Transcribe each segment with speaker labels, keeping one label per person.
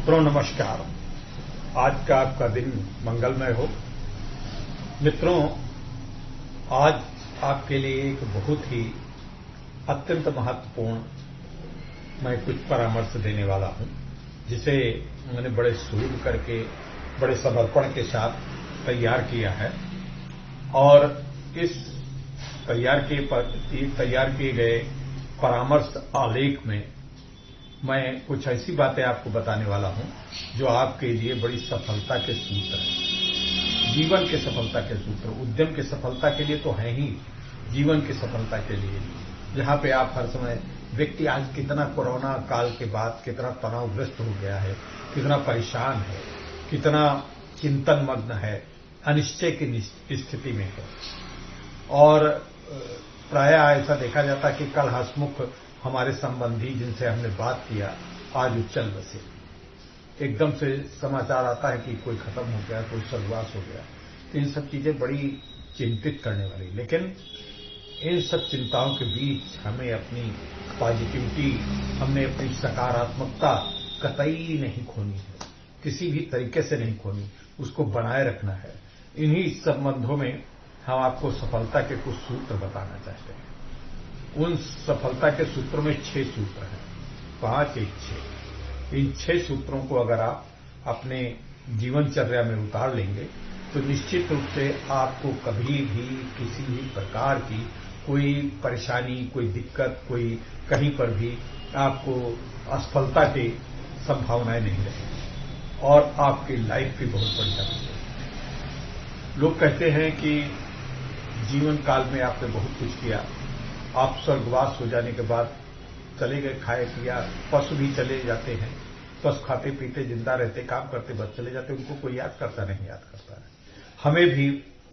Speaker 1: मित्रों नमस्कार। आज का आपका दिन मंगलमय हो। मित्रों, आज आपके लिए एक बहुत ही अत्यंत महत्वपूर्ण मैं कुछ परामर्श देने वाला हूं, जिसे मैंने बड़े सूझ करके बड़े समर्पण के साथ तैयार किया है। और इस तैयार किए गए परामर्श आलेख में मैं कुछ ऐसी बातें आपको बताने वाला हूं जो आपके लिए बड़ी सफलता के सूत्र हैं। जीवन के सफलता के सूत्र, उद्यम के सफलता के लिए तो हैं ही, जीवन की सफलता के लिए, जहां पे आप हर समय व्यक्ति आज कितना कोरोना काल के बाद कितना तनावग्रस्त हो गया है, कितना परेशान है, कितना चिंतन मग्न है, अनिश्चय की स्थिति में है। और प्राय ऐसा देखा जाता है कि कल हंसमुख हमारे संबंधी जिनसे हमने बात किया आज उच्चल बसे। एकदम से समाचार आता है कि कोई खत्म हो गया, कोई स्वर्गवास हो गया। तो इन सब चीजें बड़ी चिंतित करने वाली, लेकिन इन सब चिंताओं के बीच हमें अपनी पॉजिटिविटी, हमने अपनी सकारात्मकता कतई नहीं खोनी है, किसी भी तरीके से नहीं खोनी, उसको बनाए रखना है। इन्हीं संबंधों में हम आपको सफलता के कुछ सूत्र बताना चाहते हैं। उन सफलता के सूत्रों में 6 सूत्र हैं, 5 1 6। इन 6 सूत्रों को अगर आप अपने जीवनचर्या में उतार लेंगे तो निश्चित रूप से आपको कभी भी किसी भी प्रकार की कोई परेशानी, कोई दिक्कत, कोई कहीं पर भी आपको असफलता की संभावनाएं नहीं रहेगी और आपकी लाइफ भी बहुत बढ़िया होगी। लोग कहते हैं कि जीवन काल में आपने बहुत कुछ किया, आप स्वर्गवास हो जाने के बाद चले गए, खाए पिया। पशु भी चले जाते हैं, पशु खाते पीते जिंदा रहते, काम करते, बस चले जाते, उनको कोई याद करता नहीं, याद करता है। हमें भी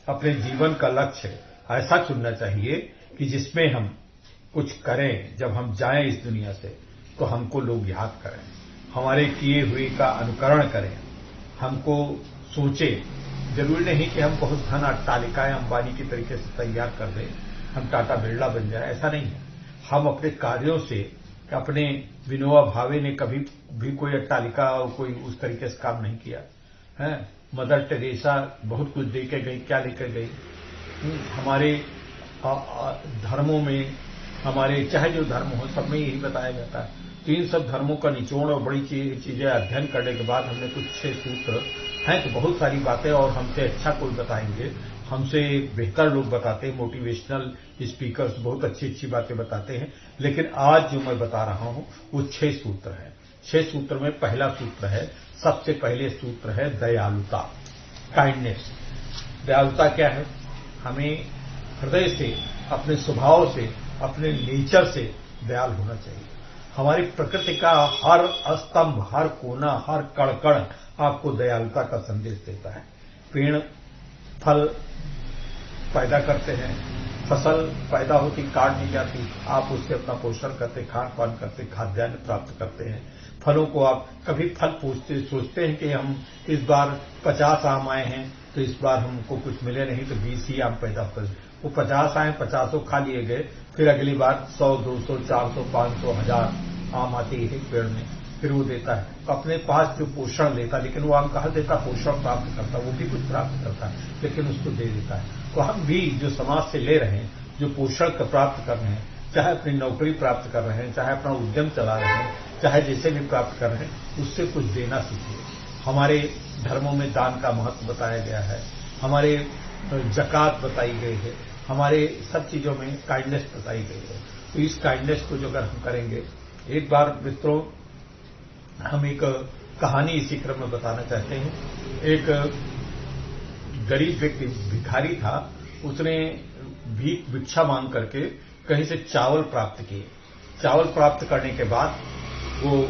Speaker 1: अपने जीवन का लक्ष्य ऐसा चुनना चाहिए कि जिसमें हम कुछ करें, जब हम जाएं इस दुनिया से तो हमको लोग याद करें, हमारे किए हुए का अनुकरण करें, हमको सोचें। जरूरी नहीं कि हम बहुत धन अट्टालिकाएं अंबानी की तरीके से तैयार कर दें, हम टाटा बिरला बन जाए, ऐसा नहीं है। हम अपने कार्यों से, अपने विनोबा भावे ने कभी भी कोई अट्टालिका और कोई उस तरीके से काम नहीं किया है। मदर टेरेसा बहुत कुछ दे के गई, क्या लेकर गई? हमारे धर्मों में, हमारे चाहे जो धर्म हो, सब में यही बताया जाता है। तो इन सब धर्मों का निचोड़ और बड़ी चीजें अध्ययन करने के बाद हमने कुछ 6 सूत्र हैं। तो बहुत सारी बातें, और हमसे अच्छा कोई बताएंगे, हमसे बेहतर लोग बताते हैं, मोटिवेशनल स्पीकर्स बहुत अच्छी अच्छी बातें बताते हैं। लेकिन आज जो मैं बता रहा हूं वो 6 सूत्र हैं। 6 सूत्र में पहला सूत्र है, सबसे पहले सूत्र है दयालुता, काइंडनेस। दयालुता क्या है? हमें हृदय से, अपने स्वभाव से, अपने नेचर से दयाल होना चाहिए। हमारी प्रकृति का हर स्तंभ, हर कोना, हर कण कण आपको दयालुता का संदेश देता है। पेड़ फल पैदा करते हैं, फसल पैदा होती, काट दी जाती, आप उससे अपना पोषण करते, खान पान करते, खाद्यान्न प्राप्त करते हैं। फलों को आप कभी फल सोचते हैं कि हम इस बार 50 आम आए हैं तो इस बार हमको कुछ मिले नहीं तो 20 ही आम पैदा करें। वो 50 आए, 50 खा लिए गए, फिर अगली बार 100 200 400 500 1000 आम आते ही एक पेड़ में, फिर वो देता है। तो अपने पास जो पोषण लेता, लेकिन वो आम कहाँ देता? पोषण प्राप्त करता, वो भी कुछ प्राप्त करता है लेकिन उसको दे देता है। तो हम भी जो समाज से ले रहे हैं, जो पोषण प्राप्त कर रहे हैं, चाहे अपनी नौकरी प्राप्त कर रहे हैं, चाहे अपना उद्यम चला रहे हैं, चाहे जैसे भी प्राप्त कर रहे हैं, उससे कुछ देना सीखिए। हमारे धर्मों में दान का महत्व बताया गया है, हमारे जकात बताई गई है, हमारे सब चीजों में काइंडनेस बताई गई है। तो इस काइंडनेस को जो अगर हम करेंगे, एक बार मित्रों हम एक कहानी इसी क्रम में बताना चाहते हैं। एक गरीब व्यक्ति, भिखारी था, उसने भिक्षा मांग करके कहीं से चावल प्राप्त किए। चावल प्राप्त करने के बाद वो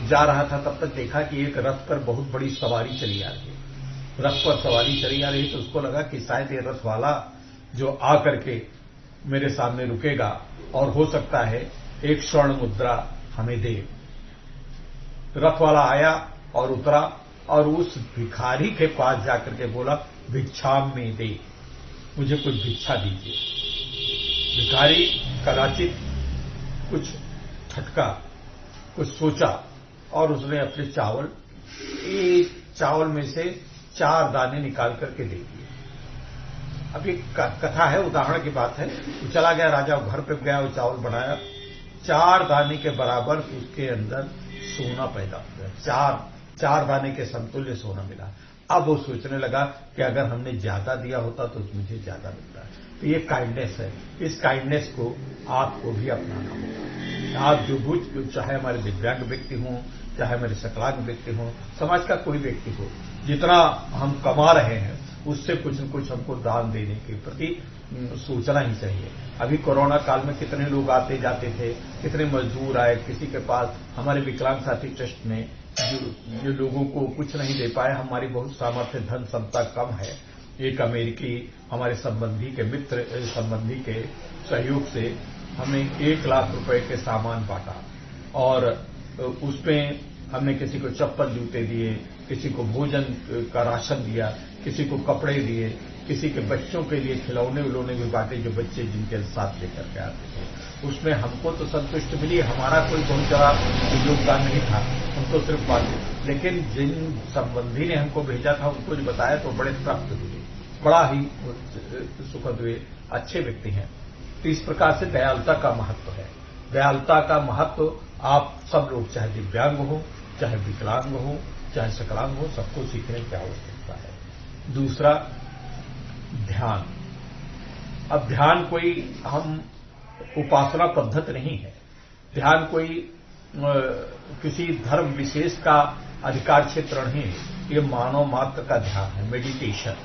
Speaker 1: जा रहा था, तब तक देखा कि एक रथ पर बहुत बड़ी सवारी चली आ रही है। रथ पर सवारी चली आ रही तो उसको लगा कि शायद ये रथ वाला जो आ करके मेरे सामने रुकेगा और हो सकता है एक स्वर्ण मुद्रा हमें दे। रथ वाला आया और उतरा और उस भिखारी के पास जाकर के बोला, भिक्षा में दे, मुझे कुछ भिक्षा दीजिए। भिखारी कदाचित कुछ खटका, कुछ सोचा और उसने अपने चावल ये चावल में से 4 दाने निकाल करके दे दिए। अब ये कथा है, उदाहरण की बात है। वो चला गया, राजा घर पे गया, वो चावल बनाया, 4 दाने के बराबर उसके अंदर सोना पैदा हो गया। 4 दाने के समतुल्य सोना मिला। अब वो सोचने लगा कि अगर हमने ज्यादा दिया होता तो मुझे ज्यादा मिलता है। तो ये काइंडनेस है। इस काइंडनेस को आपको भी अपनाना होगा। आप जो कुछ, चाहे हमारे दिव्यांग व्यक्ति हों, चाहे हमारे सकलांग व्यक्ति हों, समाज का कोई व्यक्ति हो, जितना हम कमा रहे हैं उससे कुछ न कुछ हमको दान देने के प्रति सोचना ही चाहिए। अभी कोरोना काल में कितने लोग आते जाते थे, कितने मजदूर आए, किसी के पास, हमारे विकलांग साथी ट्रस्ट ने जो लोगों को कुछ नहीं दे पाए, हमारी बहुत सामर्थ्य, धन क्षमता कम है, एक अमेरिकी हमारे संबंधी के मित्र संबंधी के सहयोग से हमने 1 लाख रुपए के सामान बांटा और उसमें हमने किसी को चप्पल जूते दिए, किसी को भोजन का राशन दिया, किसी को कपड़े दिए, किसी के बच्चों के लिए खिलौने उलौने भी बांटे, जो बच्चे जिनके साथ लेकर के आते थे। उसमें हमको तो संतुष्टि मिली, हमारा कोई बहुत बड़ा योगदान नहीं था, हम तो सिर्फ बांटे। लेकिन जिन संबंधी ने हमको भेजा था उनको जो बताया तो बड़े तृप्त हुए, बड़ा ही सुखद हुए, अच्छे व्यक्ति हैं। तो इस प्रकार से दयालुता का महत्व है। दयालुता का महत्व आप सब लोग, चाहे दिव्यांग हो, चाहे विकलांग हो, चाहे सकलांग हो, सबको सीखने की आवश्यकता है। दूसरा, ध्यान। अब ध्यान कोई हम उपासना पद्धति नहीं है। ध्यान कोई किसी धर्म विशेष का अधिकार क्षेत्र नहीं है। ये मानव मात्र का ध्यान है, मेडिटेशन।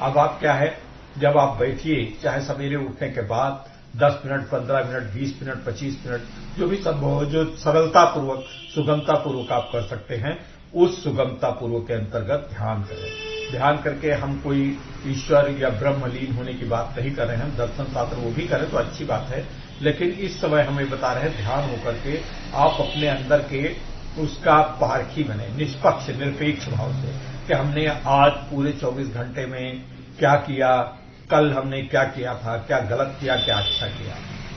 Speaker 1: अब आप क्या है, जब आप बैठिए, चाहे सवेरे उठने के बाद 10 मिनट, 15 मिनट, 20 मिनट, 25 मिनट, जो भी संभव हो, जो सरलतापूर्वक, सुगमतापूर्वक आप कर सकते हैं, उस सुगमतापूर्वक के अंतर्गत ध्यान करें। ध्यान करके हम कोई ईश्वर या ब्रह्मलीन होने की बात नहीं कर रहे हैं, हम दर्शन शास्त्र वो भी करें तो अच्छी बात है। लेकिन इस समय हमें बता रहे हैं, ध्यान होकर के आप अपने अंदर के उसका पारखी बने, निष्पक्ष निरपेक्ष भाव से, कि हमने आज पूरे 24 घंटे में क्या किया, कल हमने क्या किया था, क्या गलत किया, क्या अच्छा किया।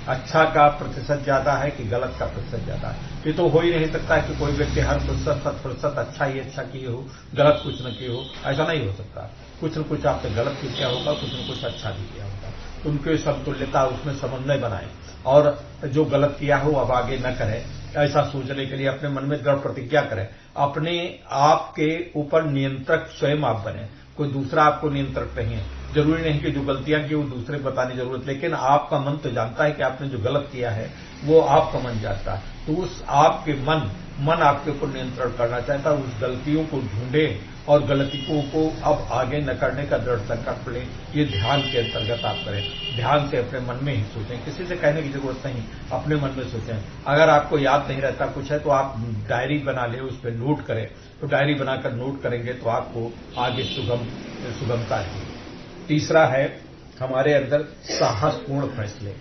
Speaker 1: अच्छा का प्रतिशत ज्यादा है कि गलत का प्रतिशत ज्यादा है। ये तो हो ही नहीं सकता है कि कोई व्यक्ति हर 100% अच्छा ही अच्छा किए हो, गलत कुछ न किए हो, ऐसा नहीं हो सकता। कुछ न कुछ आपने गलत भी किया होगा, कुछ न कुछ अच्छा भी किया होगा। उनकी समतुल्यता, उसमें समन्वय बनाए और जो गलत किया हो अब आगे न करें, ऐसा सोचने के लिए अपने मन में दृढ़ प्रतिज्ञा करें। अपने आप के ऊपर नियंत्रक स्वयं आप बने, कोई दूसरा आपको नियंत्रक नहीं है। जरूरी नहीं कि जो गलतियां की वो दूसरे बताने की जरूरत, लेकिन आपका मन तो जानता है कि आपने जो गलत किया है वो आपका मन जानता है। तो उस आपके मन आपके ऊपर नियंत्रण करना चाहता है। उस गलतियों को ढूंढे और गलतियों को अब आगे न करने का दृढ़ संकल्प लें। ये ध्यान के अंतर्गत आप करें। ध्यान से अपने मन में ही सोचें, किसी से कहने की जरूरत नहीं, अपने मन में सोचें। अगर आपको याद नहीं रहता कुछ है तो आप डायरी बना लें, उस पर नोट करें। तो डायरी बनाकर नोट करेंगे तो आपको आगे सुगमता है। तीसरा है हमारे अंदर साहसपूर्ण फैसले।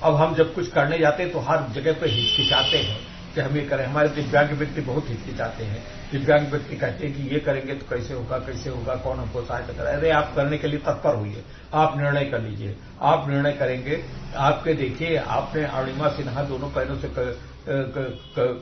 Speaker 1: अब हम जब कुछ करने जाते हैं तो हर जगह पर हिचकिचाते हैं कि हम ये करें। हमारे दिव्यांग व्यक्ति बहुत हिचकिचाते हैं। दिव्यांग व्यक्ति कहते हैं कि ये करेंगे तो कैसे होगा, कौन हमको सहायता करे। अरे आप करने के लिए तत्पर होइए, आप निर्णय कर लीजिए। आप निर्णय करेंगे, आपके देखिए, आपने अरुणिमा सिन्हा दोनों पैरों से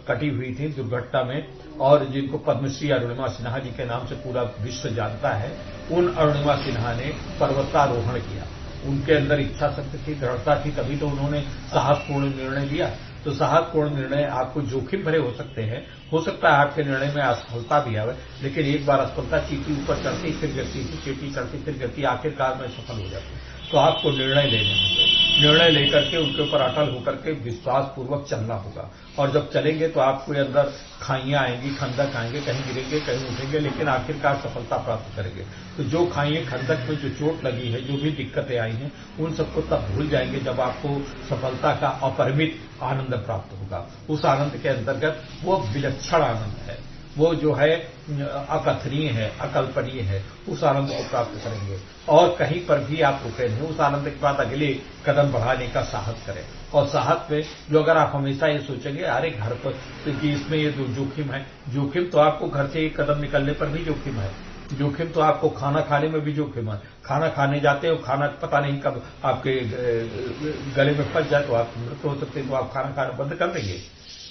Speaker 1: कटी हुई थी दुर्घटना में, और जिनको पद्मश्री अरुणिमा सिन्हा जी के नाम से पूरा विश्व जानता है, उन अरुणिमा सिन्हा ने पर्वतारोहण किया। उनके अंदर इच्छा शक्ति थी, दृढ़ता थी, तभी तो उन्होंने साहसपूर्ण निर्णय लिया। तो साहसपूर्ण निर्णय आपको जोखिम भरे हो सकते हैं, हो सकता है आपके निर्णय में असफलता भी आवे, लेकिन एक बार असफलता चीटी ऊपर चढ़ती फिर गिरती, चीटी चढ़ती फिर गिरती, आखिरकार में सफल हो जाती। तो आपको निर्णय लेने होंगे, निर्णय लेकर के उनके ऊपर अटल होकर के विश्वास पूर्वक चलना होगा। और जब चलेंगे तो आपको अंदर खाइयां आएंगी, खंदक आएंगे, कहीं गिरेंगे, कहीं उठेंगे, लेकिन आखिरकार सफलता प्राप्त करेंगे। तो जो खाइए, खंदक में जो चोट लगी है, जो भी दिक्कतें आई हैं, उन सबको तब भूल जाएंगे जब आपको सफलता का अपरिमित आनंद प्राप्त होगा। उस आनंद के अंतर्गत वो विलक्षण आनंद है, वो जो है अकथनीय है, अकल्पनीय है, उस आनंद को प्राप्त करेंगे। और कहीं पर भी आप रुके नहीं, उस आनंद के बाद अगले कदम बढ़ाने का साहस करें। और साहस में जो अगर आप हमेशा ये सोचेंगे अरे घर पर कि इसमें ये जोखिम है, जोखिम तो आपको घर से एक कदम निकलने पर भी जोखिम है। जोखिम तो आपको खाना खाने में भी जोखिम है। खाना खाने जाते हो, खाना पता नहीं कब आपके गले में फंस जाए तो आप मृत्यु हो सकते हैं, तो आप खाना खाना बंद कर देंगे।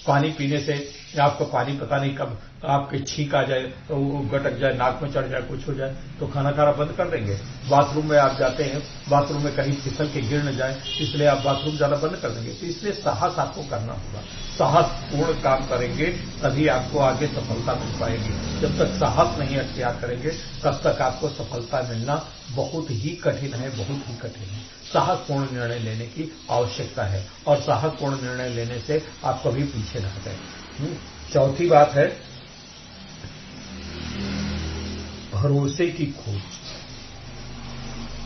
Speaker 1: पानी पीने से या आपका पानी पता नहीं कब आपके छींक आ जाए, तो वो गटक जाए, नाक में चढ़ जाए, कुछ हो जाए, तो खाना खाना बंद कर देंगे। बाथरूम में आप जाते हैं, बाथरूम में कहीं फिसल के गिर न जाए, इसलिए आप बाथरूम जाना बंद कर देंगे। तो इसलिए साहस आपको करना होगा। साहसपूर्ण काम करेंगे तभी आपको आगे सफलता मिल पाएगी। जब तक साहस नहीं अख्तियार करेंगे तब तक आपको सफलता मिलना बहुत ही कठिन है, बहुत ही कठिन है। साहसपूर्ण निर्णय लेने की आवश्यकता है और साहसपूर्ण निर्णय लेने से आप कभी पीछे न हटें। चौथी बात है भरोसे की खोज।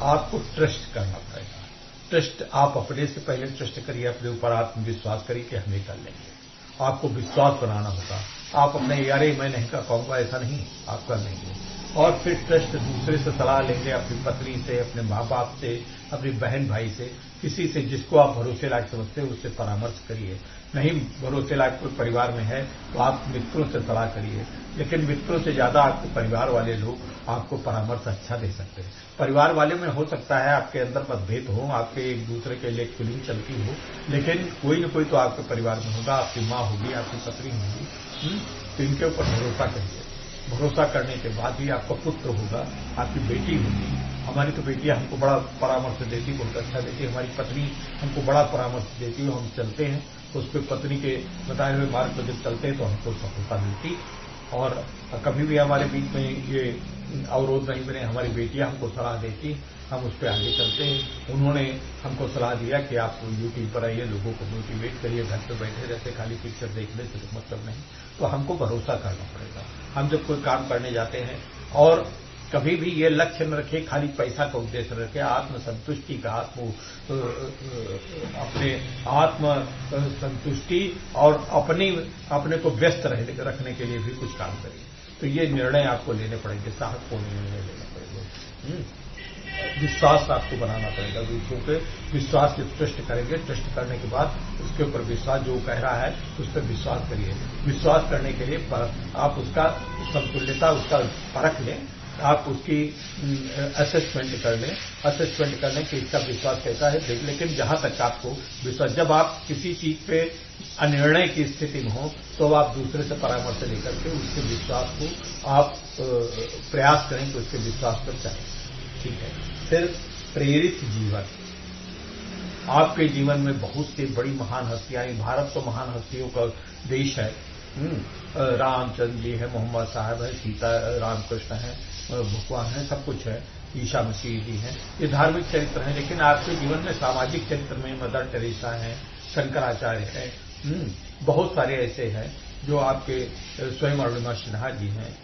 Speaker 1: आपको ट्रस्ट करना पड़ेगा। ट्रस्ट आप अपने से पहले ट्रस्ट करिए, अपने ऊपर आत्मविश्वास करिए कि हम ये कर लेंगे। आपको विश्वास बनाना होगा। आप अपने यारे मैं नहीं कर पाऊंगा ऐसा नहीं, आप कर लेंगे। और फिर ट्रस्ट दूसरे से सलाह लेंगे, अपनी पत्नी से, अपने माँ बाप से, अपनी बहन भाई से, किसी से जिसको आप भरोसे लायक समझते हैं उससे परामर्श करिए। नहीं भरोसे लायक कोई परिवार में है तो आप मित्रों से सलाह करिए, लेकिन मित्रों से ज्यादा आपके परिवार वाले लोग आपको परामर्श अच्छा दे सकते हैं। परिवार वाले में हो सकता है आपके अंदर मतभेद हो, आपके एक दूसरे के लिए फीलिंग चलती हो, लेकिन कोई न कोई तो आपके परिवार में होगा। आपकी माँ होगी, आपकी पत्नी होगी, तो इनके ऊपर भरोसा करिए। भरोसा करने के बाद भी आपका पुत्र होगा, आपकी बेटी होगी। हमारी तो बेटियां हमको बड़ा परामर्श देती, बहुत अच्छा देती। हमारी पत्नी हमको बड़ा परामर्श देती है। हम चलते हैं तो उस पर पत्नी के बताए हुए मार्ग पर जब चलते हैं तो हमको सफलता मिलती। और कभी भी हमारे बीच में ये अवरोध नहीं बने। हमारी बेटियां हमको सलाह देती, हम उस पर आगे चलते हैं। उन्होंने हमको सलाह दिया कि आप यूट्यूब पर आइए, लोगों को मोटिवेट करिए, घर पर बैठे रहते खाली पिक्चर देखने से तो मतलब नहीं। तो हमको भरोसा करना पड़ेगा। हम जब कोई काम करने जाते हैं और कभी भी ये लक्ष्य न रखें खाली पैसा का उद्देश्य रखें, आत्मसंतुष्टि का, अपने आत्म संतुष्टि और अपने को व्यस्त रखने के लिए भी कुछ काम करिए। तो ये निर्णय आपको लेने पड़ेंगे, साहसपूर्ण निर्णय लेने पड़ेंगे। विश्वास आपको बनाना पड़ेगा। दूसरों के विश्वास से ट्रस्ट करेंगे। ट्रस्ट करने के बाद उसके ऊपर विश्वास, जो कह रहा है उस पर विश्वास करिए। विश्वास करने के लिए आप उसका समतुल्यता, उसका परख लें, आप उसकी असेसमेंट कर लें। असेसमेंट करने कि इसका विश्वास कैसा है देख। लेकिन जहां तक आपको विश्वास, जब आप किसी चीज पे अनिर्णय की स्थिति में हो तो आप दूसरे से परामर्श लेकर के उसके विश्वास को आप प्रयास करें कि उसके विश्वास पर चलें। ठीक है। फिर प्रेरित जीवन। आपके जीवन में बहुत सी बड़ी महान हस्तियां आई। भारत तो महान हस्तियों का देश है। रामचंद्र जी है, मोहम्मद साहब है, सीता रामकृष्ण है, भगवान है, सब कुछ है, ईसा मसीह जी हैं। ये धार्मिक चरित्र हैं। लेकिन आपके जीवन में सामाजिक चरित्र में मदर टेरेसा है, शंकराचार्य है, बहुत सारे ऐसे हैं जो आपके स्वयं अरुणिमा सिन्हा जी हैं।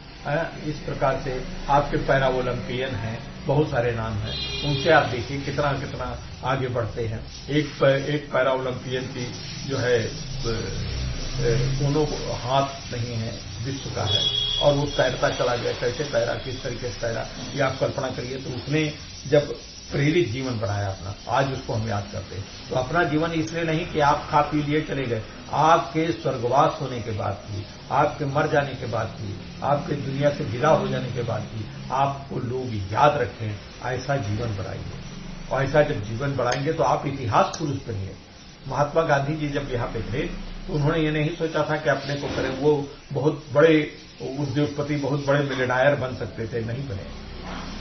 Speaker 1: इस प्रकार से आपके पैरा ओलंपियन हैं, बहुत सारे नाम हैं। उनसे आप देखिए कितना कितना आगे बढ़ते हैं। एक पैरा ओलंपियन की जो है दोनों हाथ नहीं है, विश्व का है, और वो तैरता चला गया। कैसे तैरा, किस तरीके से तैरा, ये आप कल्पना करिए। तो उसने जब प्रेरित जीवन बढ़ाया अपना, आज उसको हम याद करते हैं। तो अपना जीवन इसलिए नहीं कि आप खा पी लिए चले गए। आपके स्वर्गवास होने के बाद भी, आपके मर जाने के बाद भी, आपके दुनिया से विदा हो जाने के बाद भी आपको लोग याद रखें, ऐसा जीवन बढ़ाइए। और ऐसा जब जीवन बढ़ाएंगे तो आप इतिहास पुरुष बनिए। महात्मा गांधी जी जब यहाँ पे थे तो उन्होंने ये नहीं सोचा था कि अपने को करें। वो बहुत बड़े उद्योगपति, बहुत बड़े मिलियनायर बन सकते थे, नहीं बने।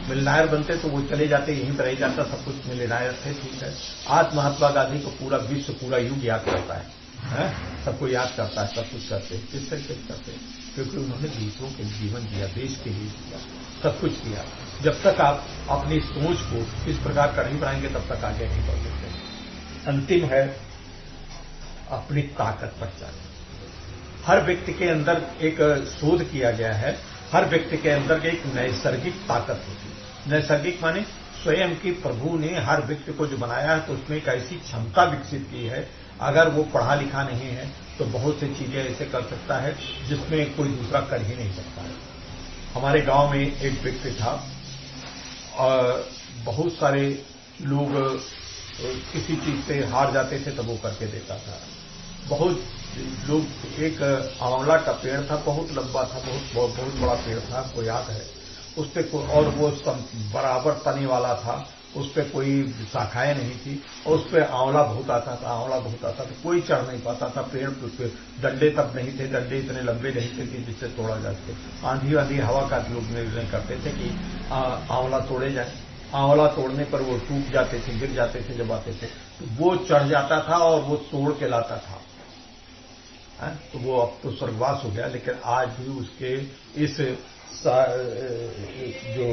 Speaker 1: मिलियनायर बनते तो वो चले जाते, यहीं पर रह जाता, सब कुछ मिलियनायर थे। ठीक है। आज महात्मा गांधी को पूरा विश्व, पूरा युग याद करता है, सबको याद करता है, सब कुछ करते हैं। किस तरीके से करते हैं? क्योंकि उन्होंने दूसरों के जीवन दिया, देश के लिए दिया, सब कुछ किया। जब तक आप अपनी सोच को इस प्रकार का नहीं बनाएंगे तब तक आगे नहीं बढ़ सकते। अंतिम है अपनी ताकत पहचानें। हर व्यक्ति के अंदर एक शोध किया गया है, हर व्यक्ति के अंदर एक नैसर्गिक ताकत होती है। नैसर्गिक माने स्वयं की प्रभु ने हर व्यक्ति को जो बनाया है तो उसमें एक ऐसी क्षमता विकसित की है। अगर वो पढ़ा लिखा नहीं है तो बहुत सी चीजें ऐसे कर सकता है जिसमें कोई दूसरा कर ही नहीं सकता है। हमारे गांव में एक व्यक्ति था और बहुत सारे लोग किसी चीज से हार जाते थे तब वो करके देता था। बहुत लोग, एक आंवला का पेड़ था, बहुत लंबा था, बहुत बड़ा पेड़ था, आपको याद है। उस पे और वो बराबर तने वाला था उस पर कोई शाखाएं नहीं थी, और उस पर आंवला बहुत आता था, कोई चढ़ नहीं पाता था पेड़ पे। डंडे तब नहीं थे, डंडे इतने लंबे नहीं थे कि जिससे तोड़ा जा सके। आंधी आंधी हवा का लोग निर्णय करते थे कि आंवला तोड़े जाए। आंवला तोड़ने पर वो टूट जाते थे, गिर जाते थे, जब आते थे तो वो चढ़ जाता था और वो तोड़ के लाता था। तो वो अब तो स्वर्गवास हो गया, लेकिन आज भी उसके इस जो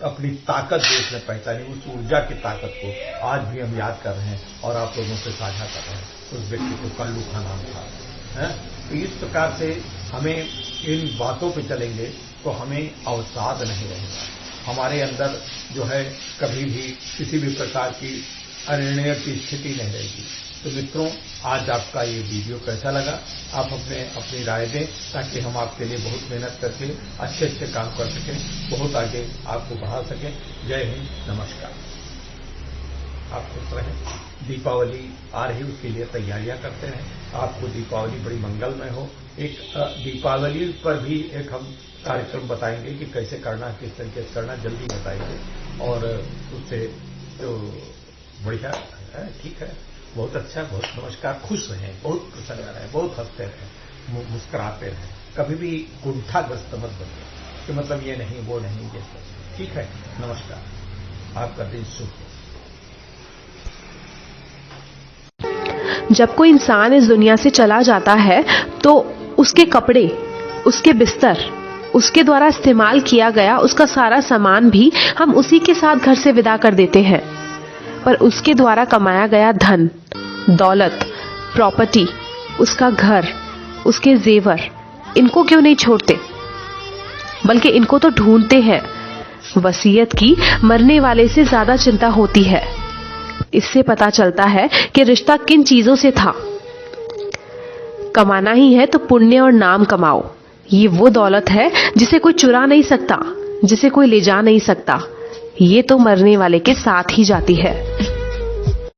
Speaker 1: अपनी ताकत जो उसने पहचानी, उस ऊर्जा की ताकत को आज भी हम याद कर रहे हैं और आप लोगों से साझा कर रहे हैं। उस व्यक्ति को कल्लू खा नाम था। तो इस प्रकार से हमें इन बातों पे चलेंगे तो हमें अवसाद नहीं रहेगा। हमारे अंदर जो है कभी भी किसी भी प्रकार की अनिर्णय की स्थिति नहीं रहेगी। तो मित्रों, आज आपका ये वीडियो कैसा लगा, आप अपनी राय दें, ताकि हम आपके लिए बहुत मेहनत करके अच्छे काम कर सकें, बहुत आगे आपको बढ़ा सकें। जय हिंद, नमस्कार। आप खुश रहें। दीपावली आ रही, उसके लिए तैयारियां करते रहें। आपको दीपावली बड़ी मंगलमय हो। एक दीपावली पर भी एक हम कार्यक्रम बताएंगे कि कैसे करना, किस तरीके से करना, जल्दी बताएंगे। और उससे जो बढ़िया है, ठीक है, बहुत अच्छा, बहुत नमस्कार। खुश रहें, बहुत प्रसन्न रहें, बहुत हंसते रहें, मुस्कुराते रहें। कभी भी कुंठाग्रस्त मत बने कि मतलब ये नहीं वो नहीं, ये ठीक है। नमस्कार, आपका दिन शुभ हो।
Speaker 2: जब कोई इंसान इस दुनिया से चला जाता है तो उसके कपड़े, उसके बिस्तर, उसके द्वारा इस्तेमाल किया गया उसका सारा सामान भी हम उसी के साथ घर से विदा कर देते हैं। पर उसके द्वारा कमाया गया धन, दौलत, प्रॉपर्टी, उसका घर, उसके जेवर, इनको क्यों नहीं छोड़ते, बल्कि इनको तो ढूंढते हैं। वसीयत की मरने वाले से ज्यादा चिंता होती है। इससे पता चलता है कि रिश्ता किन चीजों से था। कमाना ही है तो पुण्य और नाम कमाओ। ये वो दौलत है जिसे कोई चुरा नहीं सकता, जिसे कोई ले जा नहीं सकता। ये तो मरने वाले के साथ ही जाती है।